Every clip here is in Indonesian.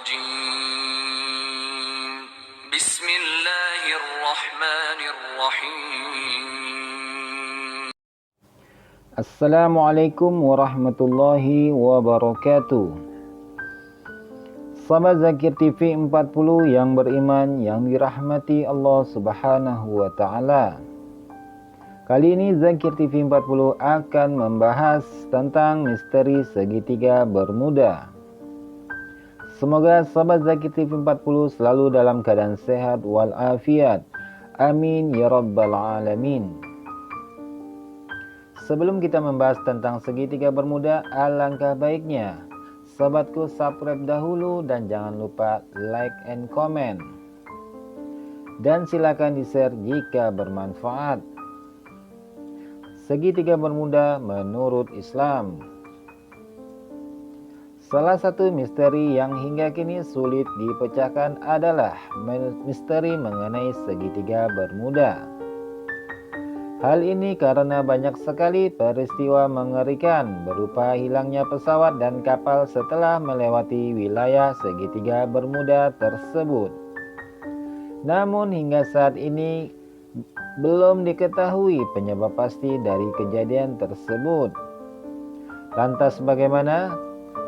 الرجيم بسم الله الرحمن الرحيم Assalamualaikum warahmatullahi wabarakatuh. Sahabat Zakir TV 40 yang beriman, yang dirahmati Allah Subhanahu wa taala. Kali ini Zakir TV 40 akan membahas tentang misteri segitiga Bermuda. Semoga sahabat Zakir TV 40 selalu dalam keadaan sehat walafiat. Amin ya rabbal alamin. Sebelum kita membahas tentang segitiga Bermuda, alangkah baiknya sahabatku subscribe dahulu dan jangan lupa like and comment. Dan silakan di-share jika bermanfaat. Segitiga Bermuda menurut Islam. Salah satu misteri yang hingga kini sulit dipecahkan adalah misteri mengenai segitiga Bermuda. Hal ini karena banyak sekali peristiwa mengerikan berupa hilangnya pesawat dan kapal setelah melewati wilayah segitiga Bermuda tersebut. Namun hingga saat ini belum diketahui penyebab pasti dari kejadian tersebut. Lantas bagaimana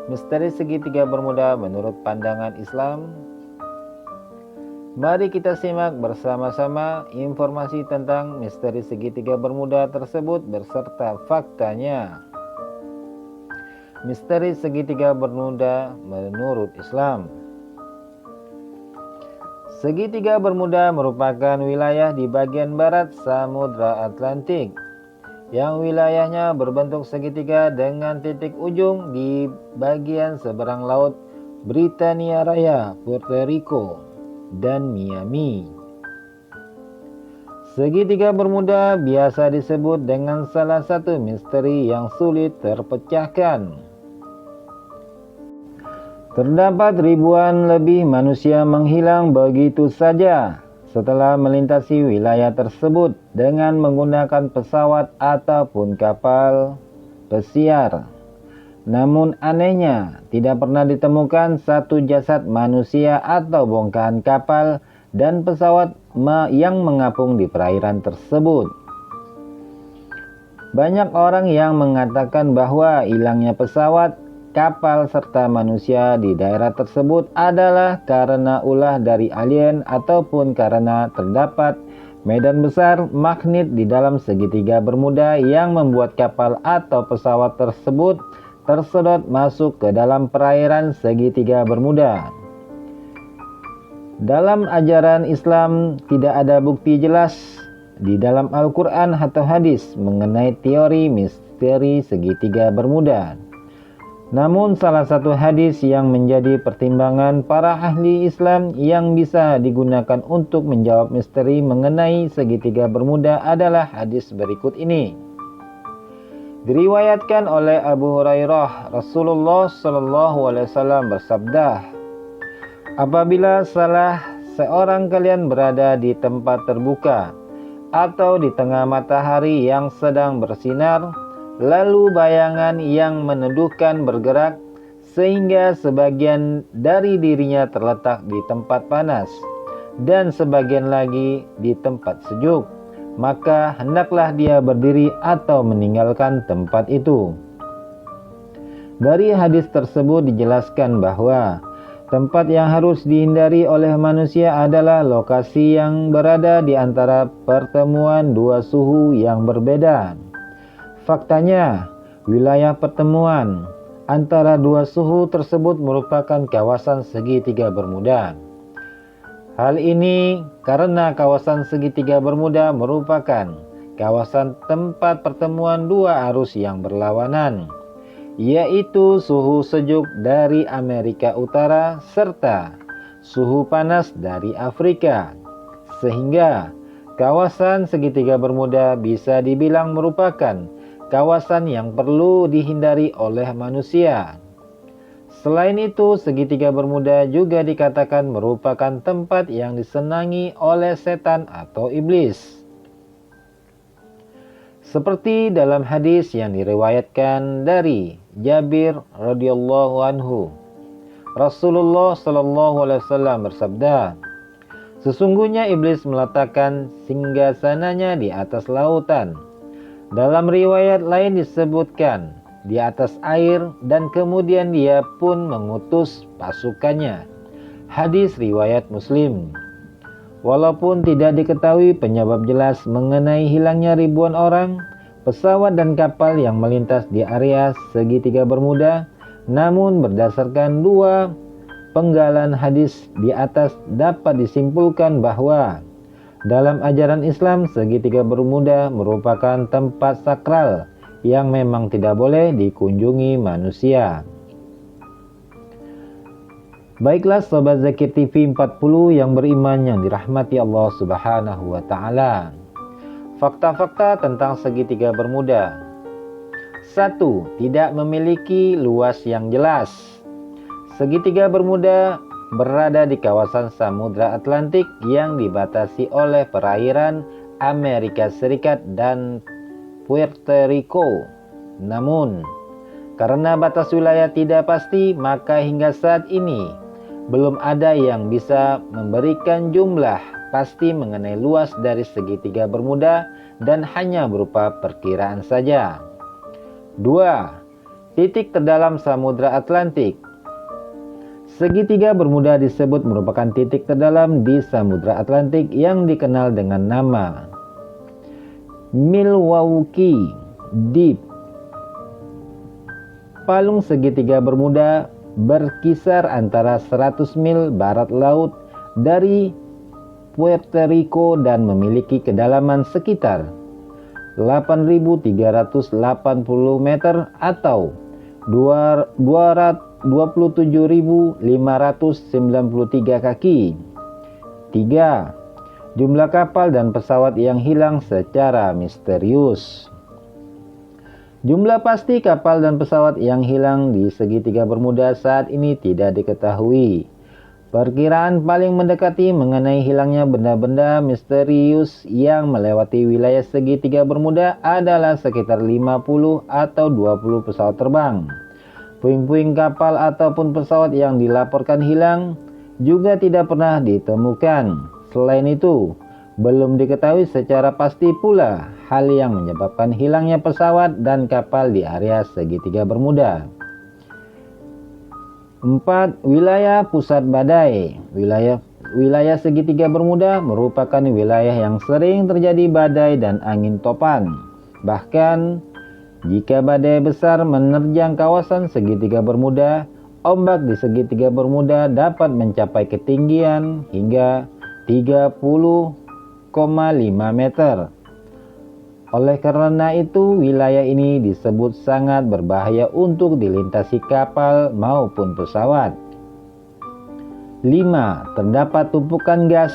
misteri segitiga Bermuda menurut pandangan Islam? Mari kita simak bersama-sama informasi tentang misteri segitiga Bermuda tersebut beserta faktanya. Misteri segitiga Bermuda menurut Islam. Segitiga Bermuda merupakan wilayah di bagian barat Samudra Atlantik yang wilayahnya berbentuk segitiga dengan titik ujung di bagian seberang laut Britania Raya, Puerto Rico, dan Miami. Segitiga Bermuda biasa disebut dengan salah satu misteri yang sulit terpecahkan. Terdapat ribuan lebih manusia menghilang begitu saja setelah melintasi wilayah tersebut dengan menggunakan pesawat ataupun kapal pesiar. Namun anehnya, tidak pernah ditemukan satu jasad manusia atau bongkahan kapal dan pesawat yang mengapung di perairan tersebut. Banyak orang yang mengatakan bahwa hilangnya pesawat, kapal, serta manusia di daerah tersebut adalah karena ulah dari alien ataupun karena terdapat medan besar magnet di dalam segitiga Bermuda yang membuat kapal atau pesawat tersebut tersedot masuk ke dalam perairan segitiga Bermuda. Dalam ajaran Islam tidak ada bukti jelas di dalam Al-Quran atau hadis mengenai teori misteri segitiga Bermuda. Namun salah satu hadis yang menjadi pertimbangan para ahli Islam yang bisa digunakan untuk menjawab misteri mengenai segitiga Bermuda adalah hadis berikut ini. Diriwayatkan oleh Abu Hurairah, Rasulullah SAW bersabda, apabila salah seorang kalian berada di tempat terbuka atau di tengah matahari yang sedang bersinar, lalu bayangan yang meneduhkan bergerak sehingga sebagian dari dirinya terletak di tempat panas dan sebagian lagi di tempat sejuk, maka hendaklah dia berdiri atau meninggalkan tempat itu. Dari hadis tersebut dijelaskan bahwa tempat yang harus dihindari oleh manusia adalah lokasi yang berada di antara pertemuan dua suhu yang berbeda. Faktanya, wilayah pertemuan antara dua suhu tersebut merupakan kawasan segitiga Bermuda. Hal ini karena kawasan segitiga Bermuda merupakan kawasan tempat pertemuan dua arus yang berlawanan, yaitu suhu sejuk dari Amerika Utara serta suhu panas dari Afrika. Sehingga kawasan segitiga Bermuda bisa dibilang merupakan kawasan yang perlu dihindari oleh manusia. Selain itu, segitiga Bermuda juga dikatakan merupakan tempat yang disenangi oleh setan atau iblis. Seperti dalam hadis yang diriwayatkan dari Jabir radhiyallahu anhu, Rasulullah Shallallahu Alaihi Wasallam bersabda, sesungguhnya iblis meletakkan singgasananya di atas lautan. Dalam riwayat lain disebutkan di atas air, dan kemudian dia pun mengutus pasukannya. Hadis riwayat Muslim. Walaupun tidak diketahui penyebab jelas mengenai hilangnya ribuan orang, pesawat dan kapal yang melintas di area segitiga Bermuda, namun berdasarkan dua penggalan hadis di atas dapat disimpulkan bahwa dalam ajaran Islam segitiga Bermuda merupakan tempat sakral yang memang tidak boleh dikunjungi manusia. Baiklah Sobat Zakir TV 40 yang beriman yang dirahmati Allah Subhanahu wa Ta'ala. Fakta-fakta tentang segitiga Bermuda. 1. Tidak memiliki luas yang jelas. Segitiga Bermuda berada di kawasan Samudra Atlantik yang dibatasi oleh perairan Amerika Serikat dan Puerto Rico. Namun, karena batas wilayah tidak pasti, maka hingga saat ini belum ada yang bisa memberikan jumlah pasti mengenai luas dari segitiga Bermuda dan hanya berupa perkiraan saja. 2. Titik terdalam Samudra Atlantik. Segitiga Bermuda disebut merupakan titik terdalam di Samudra Atlantik yang dikenal dengan nama Milwaukee Deep. Palung segitiga Bermuda berkisar antara 100 mil barat laut dari Puerto Rico dan memiliki kedalaman sekitar 8.380 meter atau 27.593 kaki. 3. Jumlah kapal dan pesawat yang hilang secara misterius. Jumlah pasti kapal dan pesawat yang hilang di segitiga Bermuda saat ini tidak diketahui. Perkiraan paling mendekati mengenai hilangnya benda-benda misterius yang melewati wilayah segitiga Bermuda adalah sekitar 50 atau 20 pesawat terbang. Puing-puing kapal ataupun pesawat yang dilaporkan hilang juga tidak pernah ditemukan. Selain itu, belum diketahui secara pasti pula hal yang menyebabkan hilangnya pesawat dan kapal di area segitiga Bermuda. 4. Wilayah pusat badai. Wilayah segitiga Bermuda merupakan wilayah yang sering terjadi badai dan angin topan. Bahkan jika badai besar menerjang kawasan segitiga Bermuda, ombak di segitiga Bermuda dapat mencapai ketinggian hingga 30,5 meter. Oleh karena itu, wilayah ini disebut sangat berbahaya untuk dilintasi kapal maupun pesawat. 5. Terdapat tumpukan gas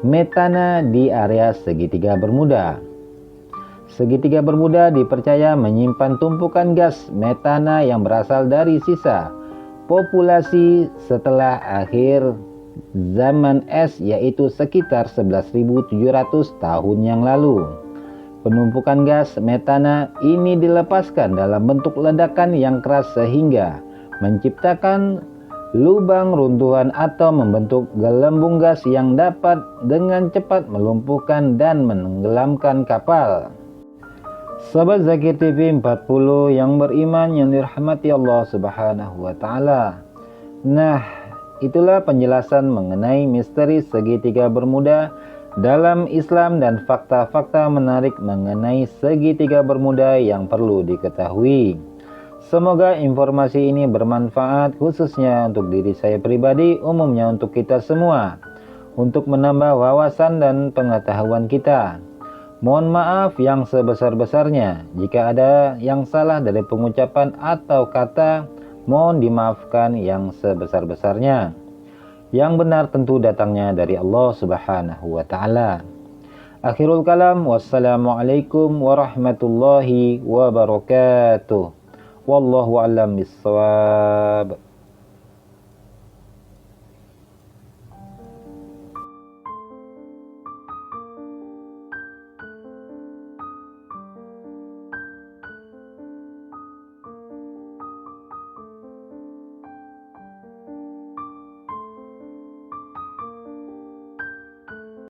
metana di area segitiga Bermuda. Segitiga Bermuda dipercaya menyimpan tumpukan gas metana yang berasal dari sisa populasi setelah akhir zaman es, yaitu sekitar 11.700 tahun yang lalu. Penumpukan gas metana ini dilepaskan dalam bentuk ledakan yang keras sehingga menciptakan lubang runtuhan atau membentuk gelembung gas yang dapat dengan cepat melumpuhkan dan menenggelamkan kapal. Sobat Zakir TV 40 yang beriman yang dirahmati Allah Subhanahu wa Ta'ala. Nah, itulah penjelasan mengenai misteri segitiga Bermuda dalam Islam dan fakta-fakta menarik mengenai segitiga Bermuda yang perlu diketahui. Semoga informasi ini bermanfaat khususnya untuk diri saya pribadi, umumnya untuk kita semua, untuk menambah wawasan dan pengetahuan kita. Mohon maaf yang sebesar-besarnya jika ada yang salah dari pengucapan atau kata, mohon dimaafkan yang sebesar-besarnya. Yang benar tentu datangnya dari Allah Subhanahu wa Ta'ala. Akhirul kalam, wassalamualaikum warahmatullahi wabarakatuh. Wallahu a'lam bishawab.